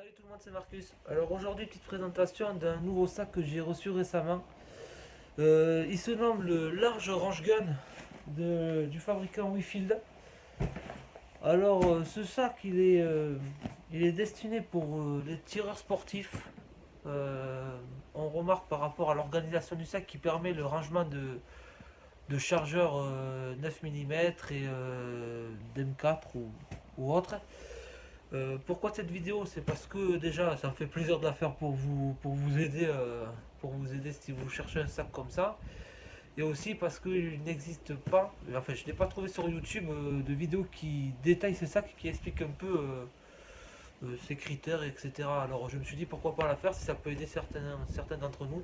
Salut tout le monde, c'est Marcus. Alors aujourd'hui, petite présentation d'un nouveau sac que j'ai reçu récemment. Il se nomme le Large Range Gun du fabricant Wifield. Alors ce sac, il est destiné pour les tireurs sportifs. On remarque par rapport à l'organisation du sac qui permet le rangement de chargeurs 9 mm et d'M4 ou autre. Pourquoi cette vidéo? C'est parce que déjà ça me fait plaisir de la faire pour vous aider si vous cherchez un sac comme ça. Et aussi parce qu'il n'existe pas, enfin je n'ai pas trouvé sur YouTube de vidéo qui détaille ce sac, qui explique un peu ses critères, etc. Alors je me suis dit pourquoi pas la faire si ça peut aider certains d'entre nous.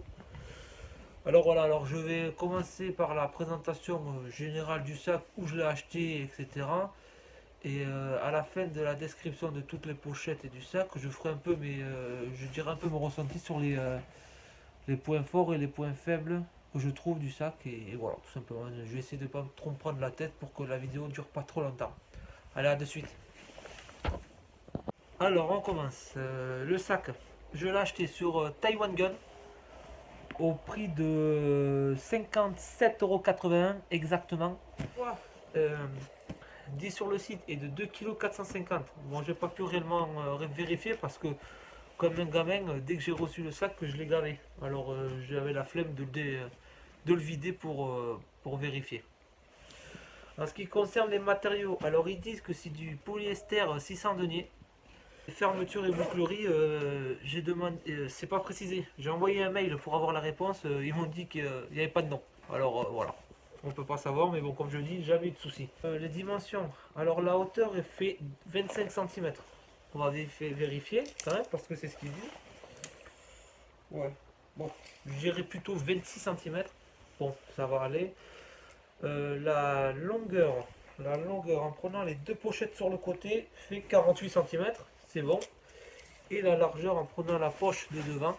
Alors voilà, alors je vais commencer par la présentation générale du sac, où je l'ai acheté, etc. Et à la fin de la description de toutes les pochettes et du sac, je ferai un peu je dirai un peu mon ressenti sur les points forts et les points faibles que je trouve du sac. Et voilà, tout simplement. Je vais essayer de ne pas trop me prendre la tête pour que la vidéo ne dure pas trop longtemps. Allez, à de suite. Alors, on commence. Le sac, je l'ai acheté sur Taiwan Gun au prix de 57,81 € exactement. Euh, dit sur le site est de 2,450 kg. Bon, j'ai pas pu réellement vérifier parce que, comme un gamin, dès que j'ai reçu le sac, je l'ai gavé. Alors, j'avais la flemme de le vider pour vérifier. En ce qui concerne les matériaux, alors ils disent que c'est du polyester 600 deniers. Fermeture et bouclerie, j'ai demandé, c'est pas précisé. J'ai envoyé un mail pour avoir la réponse. Ils m'ont dit qu'il n'y avait pas de nom. Alors voilà. On peut pas savoir, mais bon, comme je dis, jamais eu de soucis. Les dimensions. Alors la hauteur est fait 25 cm. On va vérifier quand même, parce que c'est ce qu'il dit. Ouais. Bon, je dirais plutôt 26 cm. Bon, ça va aller. La longueur en prenant les deux pochettes sur le côté fait 48 cm. C'est bon. Et la largeur en prenant la poche de devant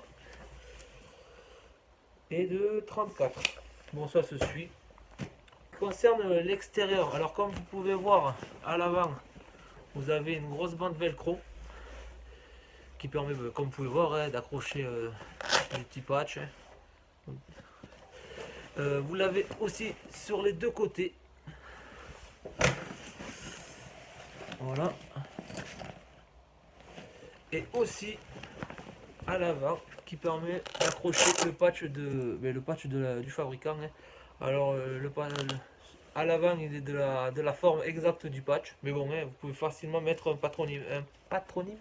est de 34. Bon, ça se suit. Concerne l'extérieur, alors comme vous pouvez voir à l'avant, vous avez une grosse bande velcro qui permet, comme vous pouvez voir, hein, d'accrocher les petits patchs. Vous l'avez aussi sur les deux côtés. Voilà. Et aussi à l'avant qui permet d'accrocher le patch du fabricant. Hein. Alors à l'avant il est de la forme exacte du patch, mais bon, hein, vous pouvez facilement mettre un patronyme. Un patronyme,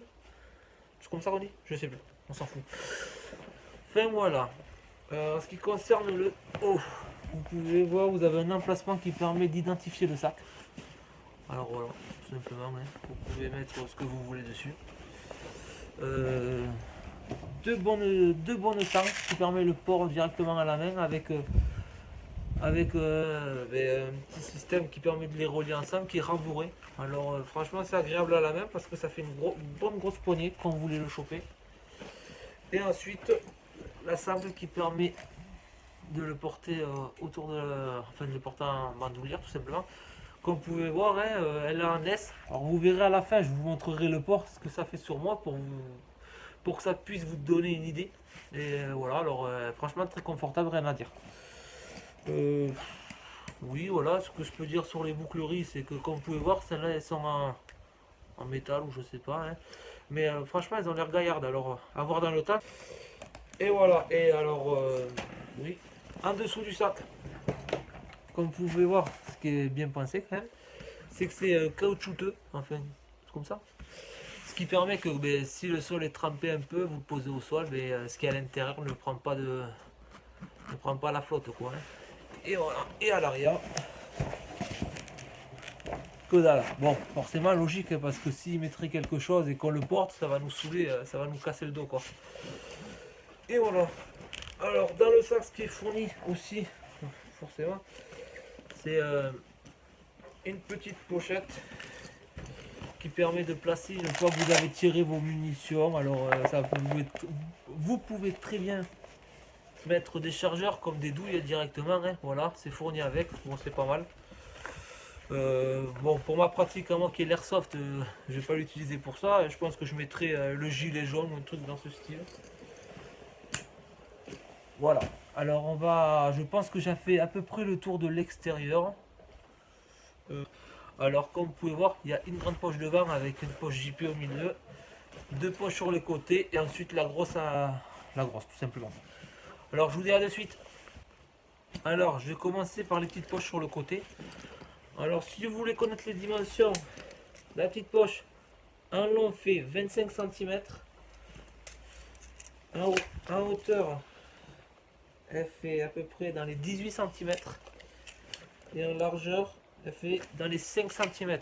c'est comme ça qu'on dit, je sais plus, on s'en fout. Enfin voilà. En ce qui concerne le haut, vous pouvez voir, vous avez un emplacement qui permet d'identifier le sac. Alors voilà, tout simplement, hein, vous pouvez mettre ce que vous voulez dessus. Deux bonnes tanks qui permet le port directement à la main avec un petit système qui permet de les relier ensemble qui est rembourré. Alors franchement c'est agréable à la main parce que ça fait une bonne grosse poignée quand vous voulez le choper. Et ensuite la sangle qui permet de le porter autour enfin de le porter en bandoulière tout simplement. Comme vous pouvez voir, hein, elle est en S. Alors vous verrez à la fin, je vous montrerai le port, ce que ça fait sur moi pour que ça puisse vous donner une idée. Et voilà, alors franchement très confortable, rien à dire. Oui, voilà, ce que je peux dire sur les boucleries, c'est que comme vous pouvez voir, celles-là elles sont en métal ou je sais pas. Hein. Mais franchement, elles ont l'air gaillardes, alors à voir dans le tas. Et voilà, et alors, oui, en dessous du sac, comme vous pouvez voir, ce qui est bien pensé quand même, c'est que c'est caoutchouteux, enfin, comme ça. Ce qui permet que si le sol est trempé un peu, vous le posez au sol, mais ce qui est à l'intérieur ne prend pas la flotte, quoi. Hein. Et voilà, et à l'arrière, que dalle. Bon, forcément logique, hein, parce que s'il mettrait quelque chose et qu'on le porte, ça va nous saouler, ça va nous casser le dos, quoi. Et voilà. Alors, dans le sac, ce qui est fourni aussi, forcément, c'est une petite pochette qui permet de placer une fois que vous avez tiré vos munitions. Alors vous pouvez très bien mettre des chargeurs comme des douilles directement. Hein. Voilà, c'est fourni avec. Bon, c'est pas mal. Bon, pour ma pratique à moi qui est l'airsoft, je vais pas l'utiliser pour ça. Je pense que je mettrai le gilet jaune ou un truc dans ce style. Voilà. Alors je pense que j'ai fait à peu près le tour de l'extérieur. Euh, alors comme vous pouvez voir, il y a une grande poche devant avec une poche JP au milieu, deux poches sur les côtés et ensuite la grosse tout simplement. Alors je vous dirai de suite. Alors je vais commencer par les petites poches sur le côté. Alors si vous voulez connaître les dimensions, la petite poche en long fait 25 cm, en hauteur elle fait à peu près dans les 18 cm et en largeur elle fait dans les 5 cm.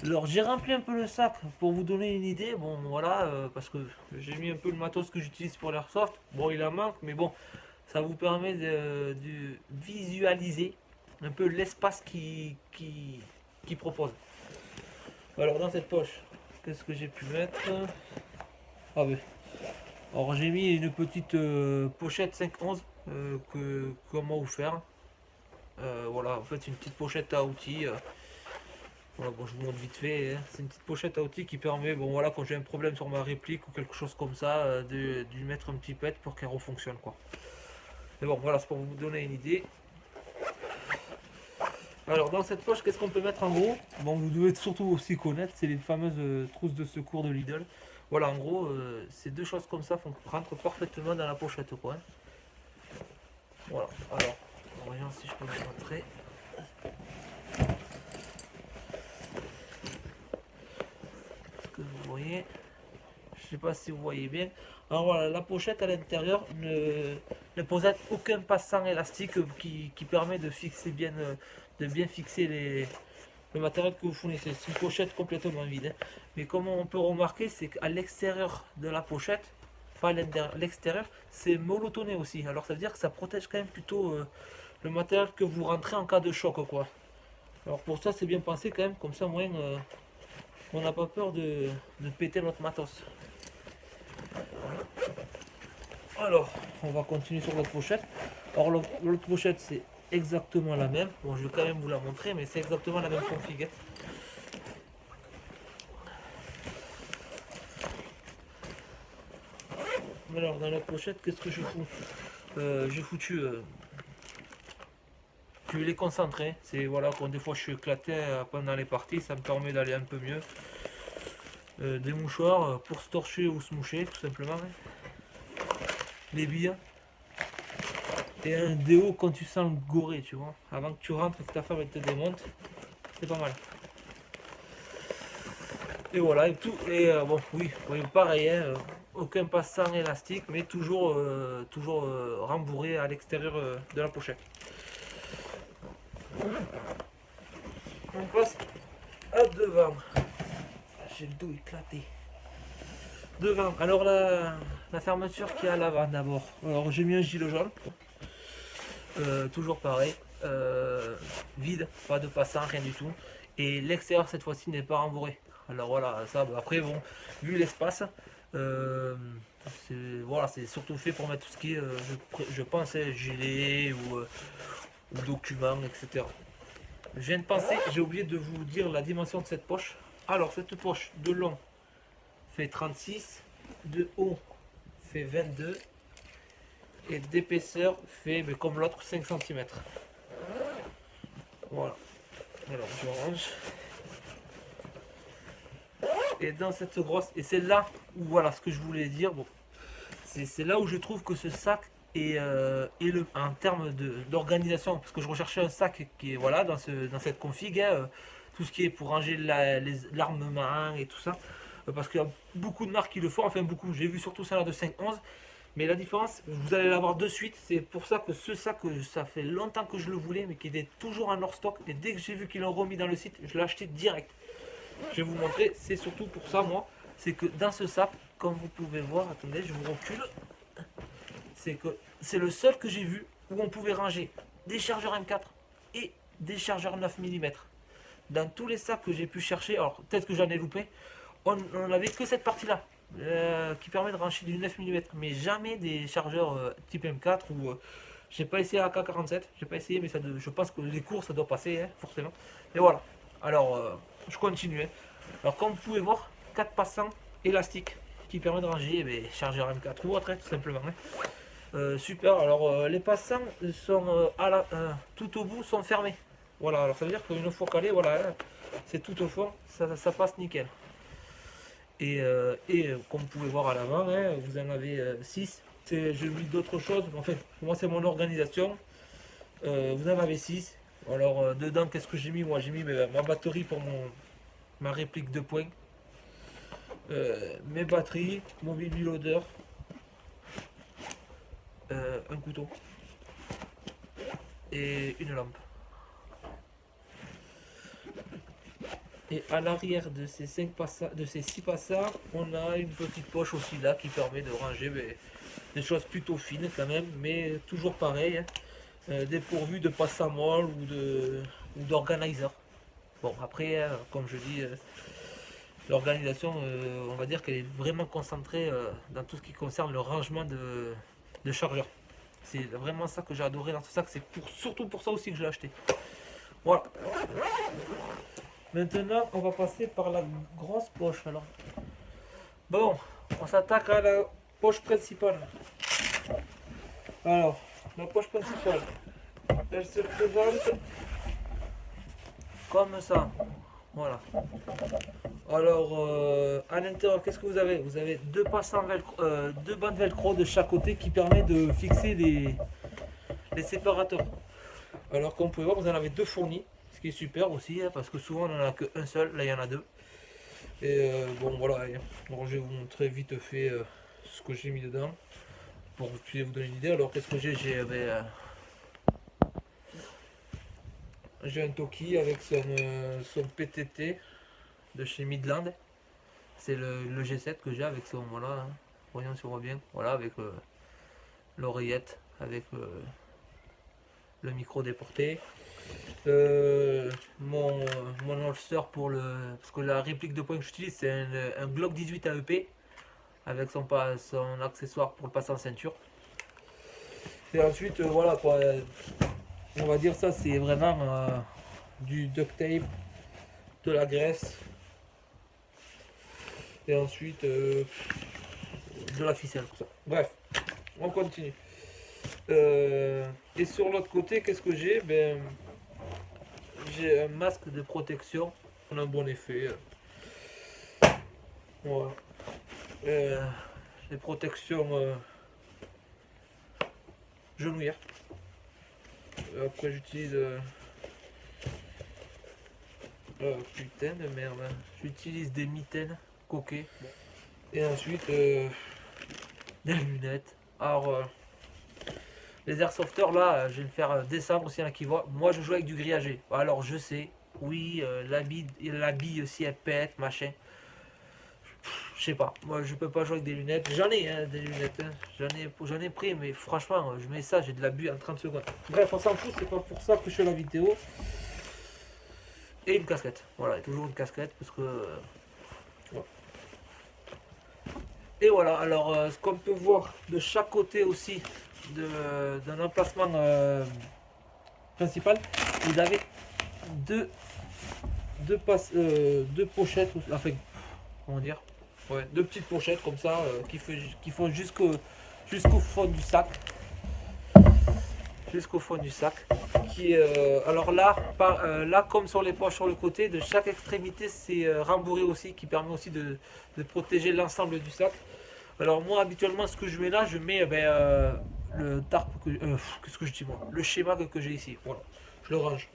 Alors j'ai rempli un peu le sac pour vous donner une idée, bon voilà, parce que j'ai mis un peu le matos que j'utilise pour l'airsoft, bon il en manque, mais bon, ça vous permet de visualiser un peu l'espace qui propose. Alors dans cette poche, qu'est-ce que j'ai pu mettre? Ah ben, alors j'ai mis une petite pochette 511 que comment vous faire. Voilà, en fait c'est une petite pochette à outils. Voilà, bon, je vous montre vite fait, hein. C'est une petite pochette à outils qui permet, bon voilà, quand j'ai un problème sur ma réplique ou quelque chose comme ça, de lui mettre un petit pet pour qu'elle refonctionne quoi. Mais bon, voilà, c'est pour vous donner une idée. Alors dans cette poche, qu'est-ce qu'on peut mettre en gros? Bon, vous devez surtout aussi connaître, c'est les fameuses trousses de secours de Lidl. Voilà, en gros, ces deux choses comme ça rentrent parfaitement dans la pochette quoi. Voilà, alors, voyons si je peux vous montrer. Ce que vous voyez, je sais pas si vous voyez bien. Alors voilà, la pochette à l'intérieur ne possède aucun passant élastique qui permet de fixer bien, de bien fixer le matériel que vous fournissez. C'est une pochette complètement vide, hein. Mais comme on peut remarquer, c'est qu'à l'extérieur de la pochette, pas à l'extérieur, c'est molletonné aussi. Alors ça veut dire que ça protège quand même plutôt le matériel que vous rentrez en cas de choc quoi. Alors pour ça c'est bien pensé quand même, comme ça au moins on n'a pas peur de péter notre matos. Alors on va continuer sur l'autre pochette. Alors l'autre pochette c'est exactement la même. Bon je vais quand même vous la montrer mais c'est exactement la même config. Alors dans la pochette qu'est-ce que je fous? J'ai foutu je vais les concentrer. C'est voilà, quand des fois je suis éclaté pendant les parties, ça me permet d'aller un peu mieux. Des mouchoirs pour se torcher ou se moucher, tout simplement. Les billes. Et un déo quand tu sens le goré, tu vois. Avant que tu rentres et que ta femme elle te démonte. C'est pas mal. Et voilà, et tout. Et bon, oui, pareil, hein, aucun passant élastique, mais toujours, rembourré à l'extérieur de la pochette. On passe à devant. J'ai le dos éclaté. Devant, alors la fermeture qui est à l'avant d'abord. Alors j'ai mis un gilet jaune. Toujours pareil. Vide, pas de passant, rien du tout. Et l'extérieur cette fois-ci n'est pas rembourré. Alors voilà, ça après bon, vu l'espace, voilà, c'est surtout fait pour mettre tout ce qui est, je pense, gilet ou documents, etc. Je viens de penser, j'ai oublié de vous dire la dimension de cette poche. Alors cette poche de long fait 36, de haut fait 22 et d'épaisseur fait comme l'autre 5 cm. Voilà. Alors je range. Et dans cette grosse, et c'est là où voilà ce que je voulais dire. Bon, c'est là où je trouve que ce sac est, en termes d'organisation, parce que je recherchais un sac qui est voilà dans cette config, hein, tout ce qui est pour ranger l'armement et tout ça, parce qu'il y a beaucoup de marques qui le font, enfin beaucoup. J'ai vu surtout celle-là de 511. Mais la différence, vous allez l'avoir de suite. C'est pour ça que ce sac, ça fait longtemps que je le voulais, mais qu'il est toujours en hors stock. Et dès que j'ai vu qu'ils l'ont remis dans le site, je l'ai acheté direct. Je vais vous montrer, c'est surtout pour ça, moi. C'est que dans ce sac, comme vous pouvez voir, attendez, je vous recule. C'est que c'est le seul que j'ai vu où on pouvait ranger des chargeurs M4 et des chargeurs 9 mm. Dans tous les sacs que j'ai pu chercher, alors peut-être que j'en ai loupé, on n'avait que cette partie-là. Qui permet de ranger du 9 mm, mais jamais des chargeurs type M4 ou J'ai pas essayé la K47, j'ai pas essayé, mais je pense que les cours ça doit passer, hein, forcément. Et voilà. Alors, je continue. Hein. Alors, comme vous pouvez voir, 4 passants élastiques qui permettent de ranger chargeur M4 ou autre, hein, tout simplement. Hein. Super. Alors, les passants sont tout au bout sont fermés. Voilà. Alors, ça veut dire qu'une fois calé, voilà, hein, c'est tout au fond, ça passe nickel. Et comme vous pouvez voir à l'avant, hein, vous en avez 6. J'ai mis d'autres choses. En fait, moi, c'est mon organisation. Vous en avez 6. Alors, dedans, qu'est-ce que j'ai mis? Moi, j'ai mis ma batterie pour ma réplique de poing. Mes batteries, mon baby loader, un couteau et une lampe. Et à l'arrière de ces 6 passages, on a une petite poche aussi là qui permet de ranger des choses plutôt fines quand même, mais toujours pareil, hein, dépourvu de passamol ou d'organizer. Bon après, hein, comme je dis, l'organisation, on va dire qu'elle est vraiment concentrée dans tout ce qui concerne le rangement de chargeurs. C'est vraiment ça que j'ai adoré dans tout ça, c'est surtout pour ça aussi que je l'ai acheté. Voilà. Maintenant, on va passer par la grosse poche. Alors, bon, on s'attaque à la poche principale. Alors, la poche principale, elle se présente comme ça. Voilà. Alors, à l'intérieur, qu'est-ce que vous avez? Vous avez deux bandes velcro de chaque côté qui permet de fixer les séparateurs. Alors, comme vous pouvez voir, vous en avez deux fournis, ce qui est super aussi, hein, parce que souvent on n'en a qu'un seul, là il y en a deux. Et bon, voilà, bon, je vais vous montrer vite fait ce que j'ai mis dedans, pour que vous puissiez vous donner une idée. Alors, qu'est-ce que j'ai? J'ai un Toki avec son PTT de chez Midland. C'est le G7 que j'ai avec son, voilà, hein. Voyons si on voit bien, voilà, avec l'oreillette, avec le micro déporté. Mon holster pour parce que la réplique de poing que j'utilise c'est un Glock 18 AEP avec son accessoire pour le passer en ceinture. Et ensuite, voilà quoi, on va dire ça c'est vraiment du duct tape, de la graisse. Et ensuite de la ficelle, tout ça. Bref, on continue. Et sur l'autre côté, qu'est-ce que j'ai? J'ai un masque de protection, on a un bon effet. Voilà. Les protections genouillères. Après j'utilise putain de merde. J'utilise des mitaines coquées. Et ensuite des lunettes. Alors les airsofters là, je vais me faire descendre aussi un qui voit. Moi je joue avec du grillagé. Alors je sais, oui, la bille si elle pète, machin. Je sais pas, moi je peux pas jouer avec des lunettes. J'en ai hein, des lunettes, hein. J'en ai pris, mais franchement, je mets ça, j'ai de l'abus en 30 secondes. Bref, on s'en fout, c'est pas pour ça que je fais la vidéo. Et une casquette, voilà, toujours une casquette parce que. Voilà. Et voilà, alors ce qu'on peut voir de chaque côté aussi d'un emplacement principal, vous avez deux pochettes, enfin, comment dire, ouais, deux petites pochettes comme ça qui font jusqu'au fond du sac. Jusqu'au fond du sac. Alors là, là, comme sur les poches sur le côté, de chaque extrémité, c'est rembourré aussi, qui permet aussi de protéger l'ensemble du sac. Alors moi, habituellement, ce que je mets là, je mets le tarp, qu'est-ce que je dis moi? Le schéma que j'ai ici. Voilà, je le range.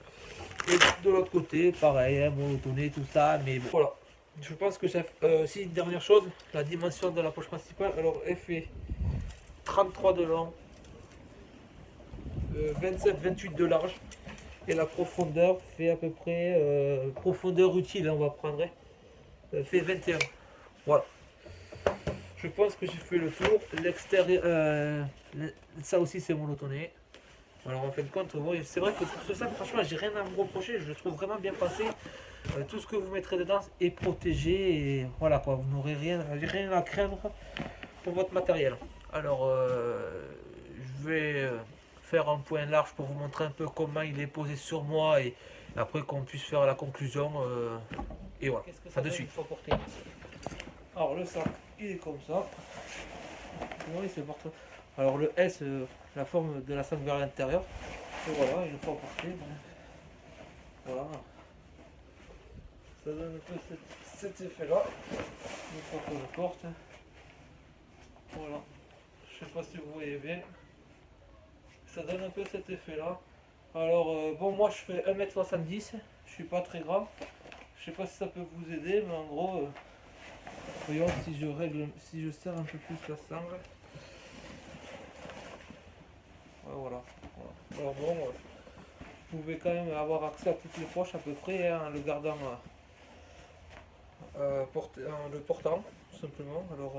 Et de l'autre côté, pareil, hein, monotoné, tout ça, mais bon, voilà. Je pense que ça. Si une dernière chose, la dimension de la poche principale, alors elle fait 33 de long, 27-28 de large, et la profondeur fait à peu près, profondeur utile, hein, on va prendre, fait 21. Voilà. Je pense que j'ai fait le tour. L'extérieur, ça aussi c'est monotoné. Alors en fin de compte, c'est vrai que pour ce sac, franchement, j'ai rien à me reprocher. Je le trouve vraiment bien passé. Tout ce que vous mettrez dedans est protégé et voilà quoi, vous n'aurez rien à craindre pour votre matériel. Alors, je vais faire un point large pour vous montrer un peu comment il est posé sur moi et après qu'on puisse faire la conclusion. Et voilà, qu'est-ce que ça de suite. Faut porter. Alors le sac, il est comme ça. Oui, c'est porté. Alors le S, la forme de la sac vers l'intérieur. Et voilà, une fois porté. Voilà. Ça donne un peu cet effet-là. Une fois que je porte. Voilà. Je sais pas si vous voyez bien. Ça donne un peu cet effet-là. Alors, bon, moi je fais 1m70. Je suis pas très grand. Je sais pas si ça peut vous aider, mais en gros, voyons si je règle, si je serre un peu plus la sangle. Ouais, voilà. Alors bon, vous pouvez quand même avoir accès à toutes les poches à peu près, hein, en le gardant, en le portant, tout simplement. Alors,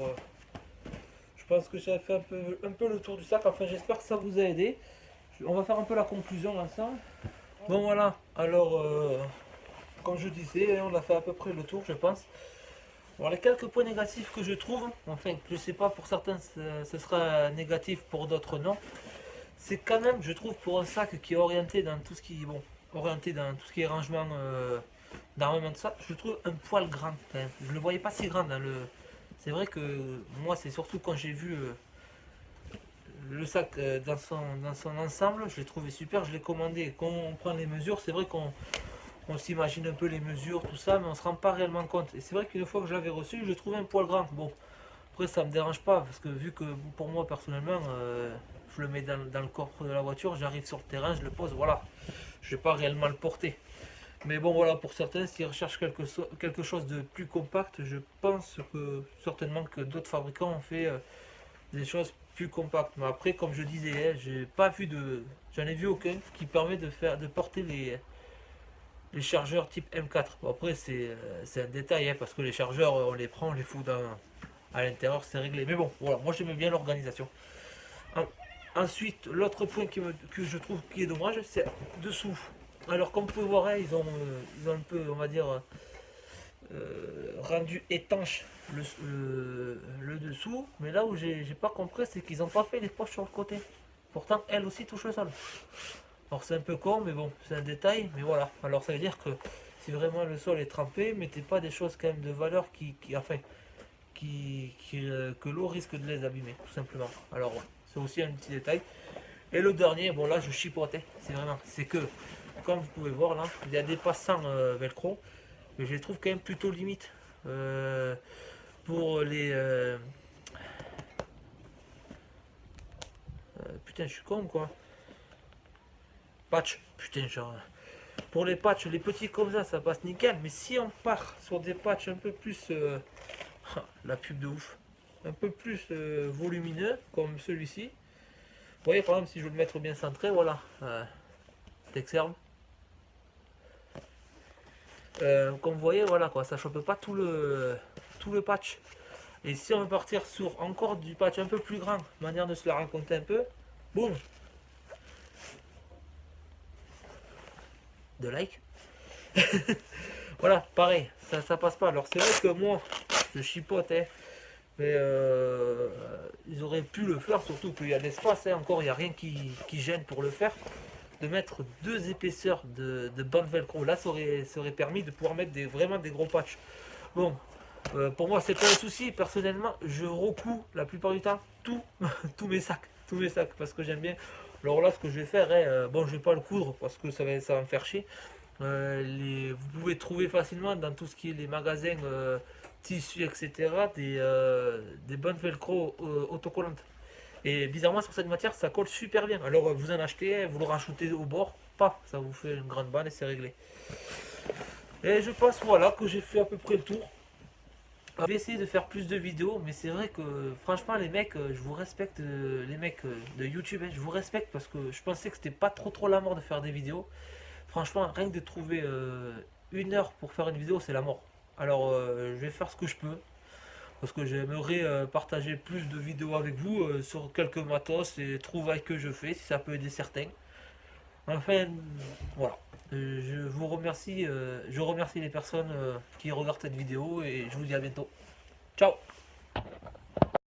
je pense que j'ai fait un peu le tour du sac. Enfin, j'espère que ça vous a aidé. On va faire un peu la conclusion ensemble. Bon, voilà. Alors, comme je disais, on a fait à peu près le tour, je pense. Alors, les quelques points négatifs que je trouve, enfin, je sais pas, pour certains, ce sera négatif, pour d'autres, non. C'est quand même, je trouve, pour un sac qui est orienté dans tout ce qui est, bon, orienté dans tout ce qui est rangement d'armement de ça, je le trouve un poil grand quand même. Je le voyais pas si grand dans le. C'est vrai que moi, c'est surtout quand j'ai vu le sac dans son ensemble, je l'ai trouvé super, je l'ai commandé. Quand on prend les mesures, c'est vrai qu'on s'imagine un peu les mesures, tout ça, mais on se rend pas réellement compte. Et c'est vrai qu'une fois que je l'avais reçu, je le trouvais un poil grand. Bon, après ça me dérange pas, parce que vu que pour moi personnellement, je le mets dans le coffre de la voiture, j'arrive sur le terrain, je le pose, voilà. Je vais pas réellement le porter. Mais bon voilà, pour certains, s'ils recherchent quelque chose de plus compact, je pense que certainement que d'autres fabricants ont fait des choses plus compactes. Mais après, comme je disais, hein, j'ai pas vu j'en ai vu aucun qui permet de porter les chargeurs type M4. Bon, après, c'est un détail, hein, parce que les chargeurs, on les prend, on les fout à l'intérieur, c'est réglé. Mais bon, voilà, moi j'aimais bien l'organisation. Ensuite, l'autre point que je trouve qui est dommage, c'est dessous. Alors, comme vous pouvez voir, hein, ils ont un peu, on va dire, rendu étanche le dessous. Mais là où j'ai pas compris, c'est qu'ils n'ont pas fait les poches sur le côté. Pourtant, elle aussi touche le sol. Alors, c'est un peu con, mais bon, c'est un détail. Mais voilà. Alors, ça veut dire que si vraiment le sol est trempé, mettez pas des choses quand même de valeur enfin, que l'eau risque de les abîmer, tout simplement. Alors, c'est aussi un petit détail. Et le dernier, bon là je chipotais, c'est que, comme vous pouvez voir là, il y a des passants velcro, mais je les trouve quand même plutôt limite. Pour les... putain, je suis con quoi. Patch, putain, genre... Pour les patchs, les petits comme ça passe nickel, mais si on part sur des patchs un peu plus... la pub de ouf. Un peu plus volumineux, comme celui-ci. Vous voyez, par exemple, si je veux le mettre bien centré, voilà. T'exerbe. Comme vous voyez, voilà quoi, ça chope pas tout le patch. Et si on veut partir sur encore du patch un peu plus grand, manière de se la raconter un peu, boum, de like. Voilà, pareil, ça passe pas. Alors c'est vrai que moi, je chipote, hein, mais ils auraient pu le faire, surtout qu'il y a de l'espace, hein, encore il n'y a rien qui gêne pour le faire. De mettre deux épaisseurs de bande velcro, là ça aurait permis de pouvoir mettre vraiment des gros patchs. Bon, pour moi c'est pas un souci, personnellement je recoue la plupart du temps tous mes sacs parce que j'aime bien. Alors là ce que je vais faire, bon je vais pas le coudre parce que ça va me faire chier. Vous pouvez trouver facilement dans tout ce qui est les magasins tissus etc des bandes velcro autocollantes. Et bizarrement sur cette matière ça colle super bien. Alors vous en achetez, vous le rajoutez au bord, paf, ça vous fait une grande bande et c'est réglé. Et je pense voilà que j'ai fait à peu près le tour. Je vais essayer de faire plus de vidéos, mais c'est vrai que franchement les mecs, je vous respecte, les mecs de YouTube, hein, je vous respecte parce que je pensais que c'était pas trop la mort de faire des vidéos. Franchement, rien que de trouver 1 heure pour faire une vidéo, c'est la mort. Alors je vais faire ce que je peux, parce que j'aimerais partager plus de vidéos avec vous sur quelques matos et trouvailles que je fais, si ça peut aider certains. Enfin, voilà. Je remercie les personnes qui regardent cette vidéo et je vous dis à bientôt. Ciao!